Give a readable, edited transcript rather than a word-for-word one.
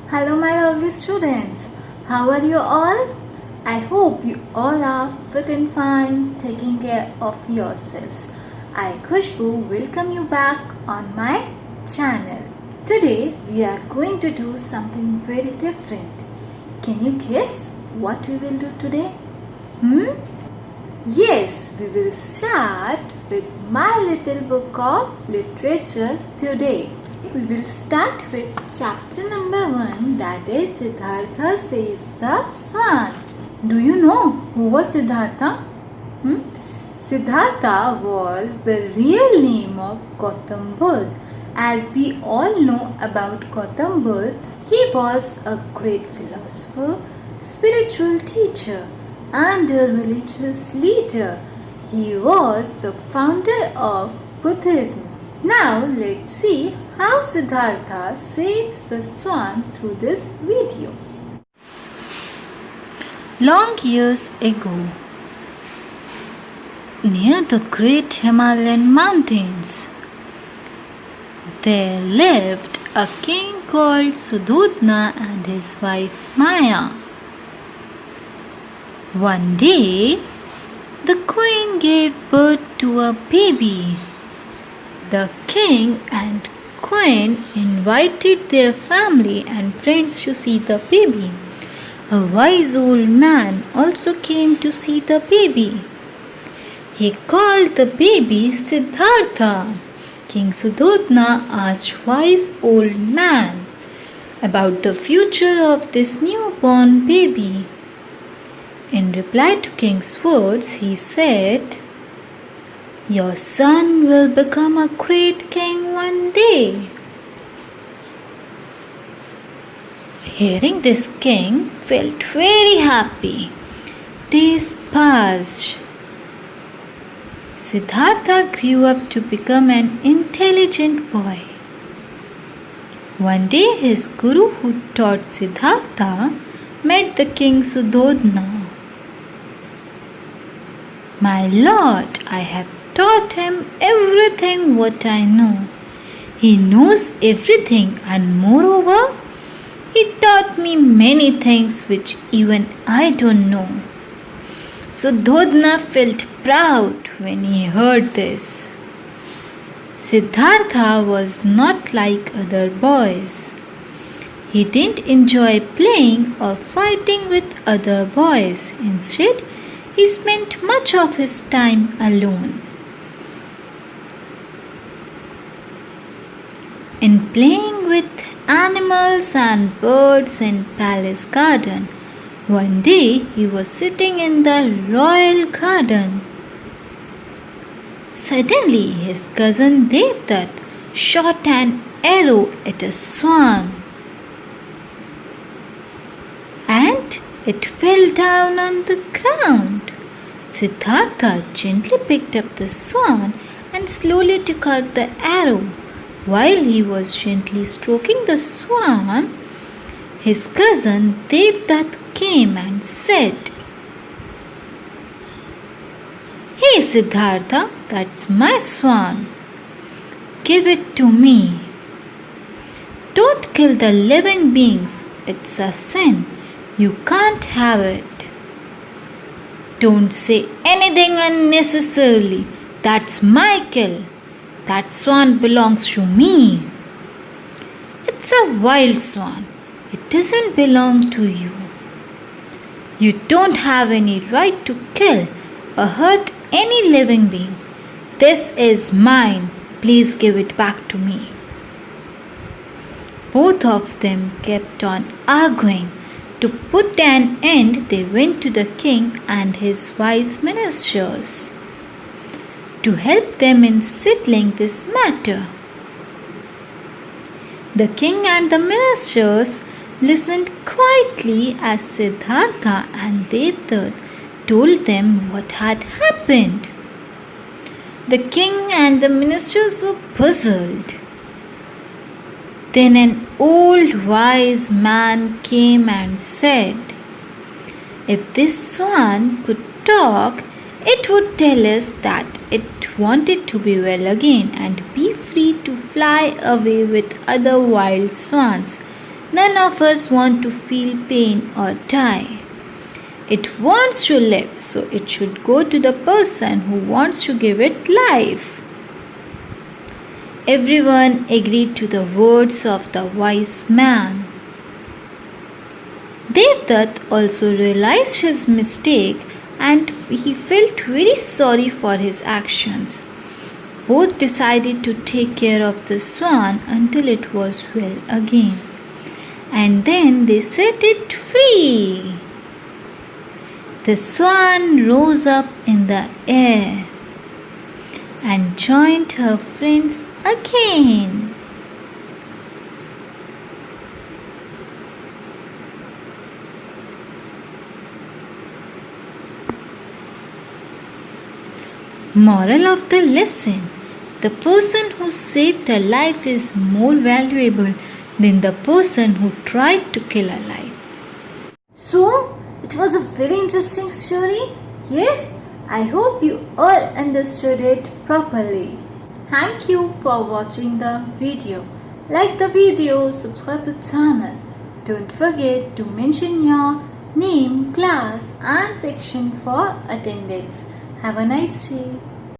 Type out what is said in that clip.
Hello, my lovely students. How are you all? I hope you all are fit and fine, taking care of yourselves. I, Khushbu, welcome you back on my channel. Today, we are going to do something very different. Can you guess what we will do today? Yes, we will start with my little book of literature today. We will start with chapter number 1, that is Siddhartha Saves the Swan. Do you know who was Siddhartha? Siddhartha was the real name of Gautam Buddha. As we all know about Gautam Buddha, he was a great philosopher, spiritual teacher, and a religious leader. He was the founder of Buddhism. Now let's see how Siddhartha saves the swan through this video. Long years ago, near the great Himalayan mountains, there lived a king called Suddhodana and his wife Maya. One day, the queen gave birth to a baby. The king and queen invited their family and friends to see the baby. A wise old man also came to see the baby. He called the baby Siddhartha. King Suddhodana asked wise old man about the future of this newborn baby. In reply to king's words, he said, "Your son will become a great king one day." Hearing this, king felt very happy. Days passed. Siddhartha grew up to become an intelligent boy. One day, his guru who taught Siddhartha met the king Suddhodana. "My lord, I have taught him everything what I know. He knows everything, and moreover, he taught me many things which even I don't know." Suddhodana felt proud when he heard this. Siddhartha was not like other boys. He didn't enjoy playing or fighting with other boys. Instead, he spent much of his time alone. In playing with animals and birds in palace garden. One day he was sitting in the royal garden. Suddenly his cousin Devdutt shot an arrow at a swan, and it fell down on the ground. Siddhartha gently picked up the swan and slowly took out the arrow. While he was gently stroking the swan, his cousin Devdutt came and said, "Hey Siddhartha, that's my swan. Give it to me. Don't kill the living beings. It's a sin. You can't have it. Don't say anything unnecessarily. That's my kill. That swan belongs to me. It's a wild swan. It doesn't belong to you. You don't have any right to kill or hurt any living being. This is mine. Please give it back to me." Both of them kept on arguing. To put an end, they went to the king and his wise ministers to help them in settling this matter. The king and the ministers listened quietly as Siddhartha and Devdutt told them what had happened. The king and the ministers were puzzled. Then an old wise man came and said, "If this swan could talk, it would tell us that it wanted to be well again and be free to fly away with other wild swans None of us want to feel pain or die. It wants to live, so it should go to the person who wants to give it life. Everyone agreed to the words of the wise man. Devdutt also realized his mistake and he felt very sorry for his actions. Both decided to take care of the swan until it was well again. And then they set it free. The swan rose up in the air and joined her friends again. Moral of the lesson: the person who saved a life is more valuable than the person who tried to kill a life. So, it was a very interesting story. Yes, I hope you all understood it properly. Thank you for watching the video. Like the video, subscribe the channel. Don't forget to mention your name, class and section for attendance. Have a nice day.